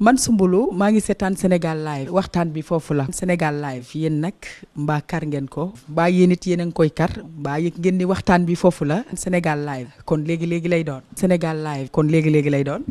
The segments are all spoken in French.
man Soumboulou maa ngi seetaan Sénégal live waxtaan bi foofu la Sénégal live yéen nag mbaa kar ngeen ko mbaa yéen it yéen a ngi koy kar mbaa yëg ngeen ni waxtaan bi foofu la Sénégal live kon léegi lay doon Sénégal live kon léegi lay doon.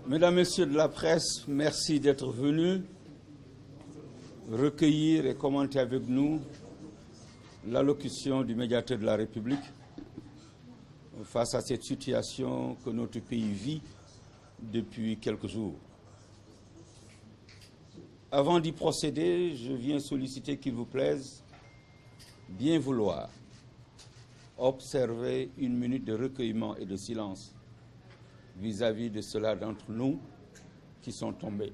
Mesdames, Messieurs de la presse, merci d'être venus recueillir et commenter avec nous l'allocution du médiateur de la République face à cette situation que notre pays vit depuis quelques jours. Avant d'y procéder, je viens solliciter qu'il vous plaise bien vouloir observer une minute de recueillement et de silence vis-à-vis de ceux-là d'entre nous qui sont tombés.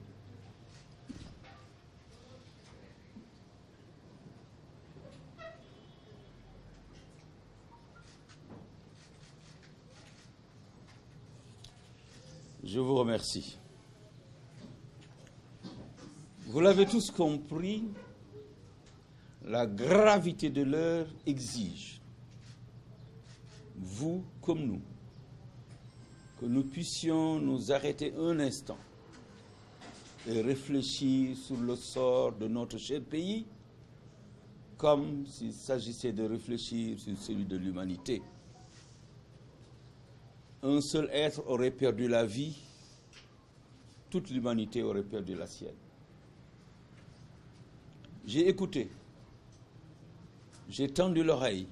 Je vous remercie. Vous l'avez tous compris, la gravité de l'heure exige, vous comme nous, que nous puissions nous arrêter un instant et réfléchir sur le sort de notre cher pays comme s'il s'agissait de réfléchir sur celui de l'humanité. Un seul être aurait perdu la vie, toute l'humanité aurait perdu la sienne. J'ai écouté, j'ai tendu l'oreille,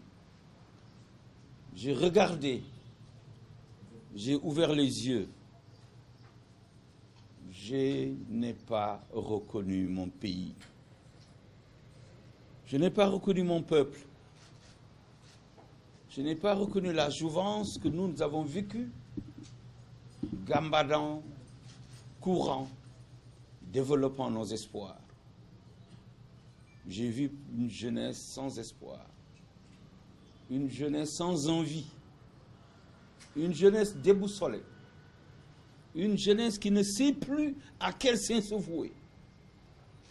j'ai regardé, j'ai ouvert les yeux. Je n'ai pas reconnu mon pays. Je n'ai pas reconnu mon peuple. Je n'ai pas reconnu la jouvence que nous avons vécue, gambadant, courant, développant nos espoirs. J'ai vu une jeunesse sans espoir, une jeunesse sans envie, une jeunesse déboussolée, une jeunesse qui ne sait plus à quel saint se vouer,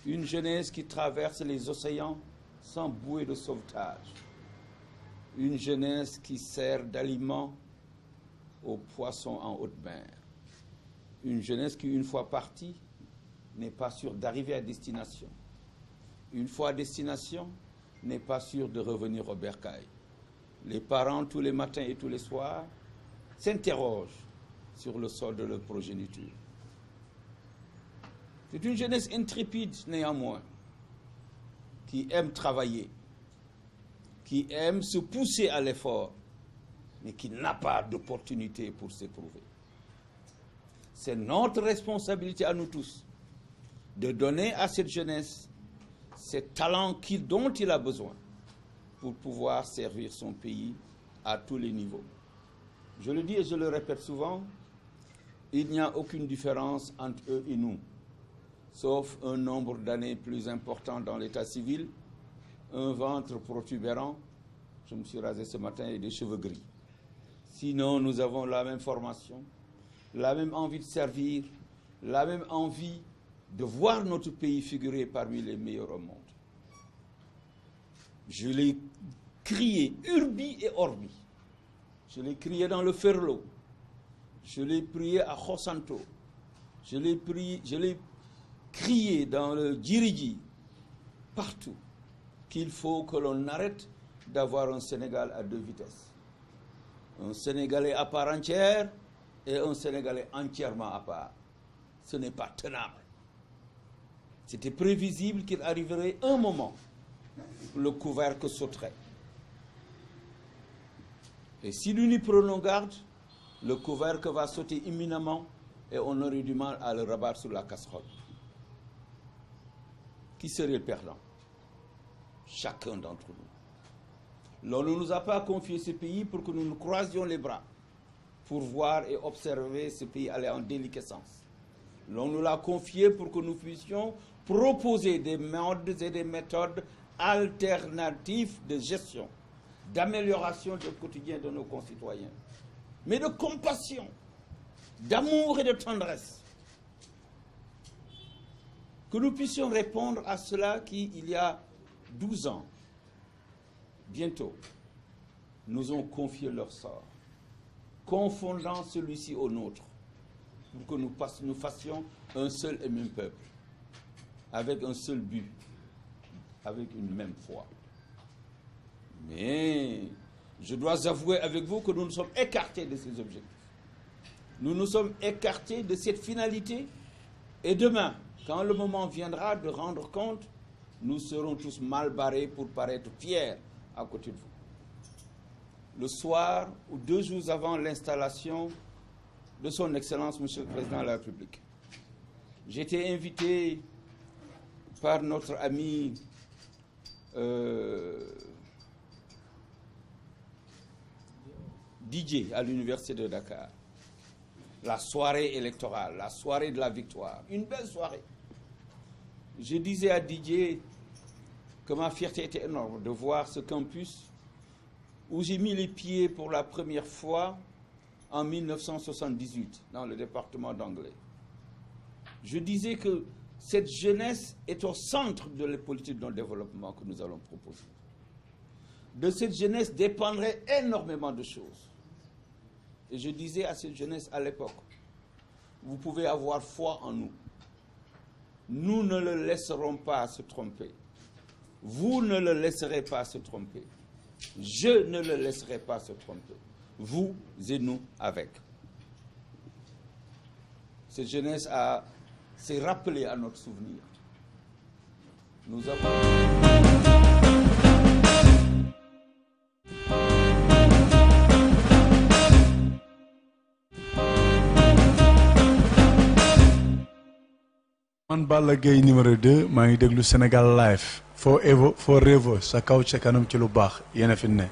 une jeunesse qui traverse les océans sans bouée de sauvetage, une jeunesse qui sert d'aliment aux poissons en haute mer, une jeunesse qui, une fois partie, n'est pas sûre d'arriver à destination. Une fois à destination, n'est pas sûre de revenir au bercail. Les parents, tous les matins et tous les soirs, s'interrogent sur le sort de leur progéniture. C'est une jeunesse intrépide, néanmoins, qui aime travailler, qui aime se pousser à l'effort, mais qui n'a pas d'opportunité pour s'éprouver. C'est notre responsabilité à nous tous de donner à cette jeunesse ces talents dont il a besoin pour pouvoir servir son pays à tous les niveaux. Je le dis et je le répète souvent, il n'y a aucune différence entre eux et nous, sauf un nombre d'années plus important dans l'état civil, un ventre protubérant, je me suis rasé ce matin, et des cheveux gris. Sinon, nous avons la même formation, la même envie de servir, la même envie de voir notre pays figurer parmi les meilleurs au monde. Je l'ai crié urbi et orbi. Je l'ai crié dans le Ferlo. Je l'ai prié à Khosanto. Je l'ai crié dans le Djiriji. Partout. Qu'il faut que l'on arrête d'avoir un Sénégal à deux vitesses. Un Sénégalais à part entière et un Sénégalais entièrement à part. Ce n'est pas tenable. C'était prévisible qu'il arriverait un moment où le couvercle sauterait. Et si nous n'y prenons garde, le couvercle va sauter imminemment et on aurait du mal à le rabattre sur la casserole. Qui serait le perdant? chacun d'entre nous. L'on ne nous a pas confié ce pays pour que nous nous croisions les bras, pour voir et observer ce pays aller en déliquescence. L'on nous l'a confié pour que nous puissions proposer des modes et des méthodes alternatives de gestion, d'amélioration du quotidien de nos concitoyens, mais de compassion, d'amour et de tendresse. Que nous puissions répondre à cela qui, il y a 12 ans, bientôt, nous ont confié leur sort, confondant celui-ci au nôtre, pour que nous fassions un seul et même peuple, avec un seul but, avec une même foi. Mais je dois avouer avec vous que nous nous sommes écartés de ces objectifs. Nous nous sommes écartés de cette finalité, et demain, quand le moment viendra de rendre compte, nous serons tous mal barrés pour paraître fiers à côté de vous. Le soir ou 2 jours avant l'installation de son Excellence, Monsieur le Président de la République, j'ai été invité par notre ami Didier à l'Université de Dakar. La soirée électorale, la soirée de la victoire, une belle soirée. Je disais à Didier que ma fierté était énorme de voir ce campus où j'ai mis les pieds pour la première fois en 1978 dans le département d'Anglais. Je disais que cette jeunesse est au centre de la politique de développement que nous allons proposer. De cette jeunesse dépendrait énormément de choses. Et je disais à cette jeunesse à l'époque, vous pouvez avoir foi en nous. Nous ne le laisserons pas se tromper. Vous ne le laisserez pas se tromper. Je ne le laisserai pas se tromper. Vous et nous avec. Cette jeunesse s'est rappelée à notre souvenir. Nous avons... man Balla Gaye numéro 2 maa ngi déglu Sénégal Live forever sa kaw ca kanam ci lu baax yéen a fi ne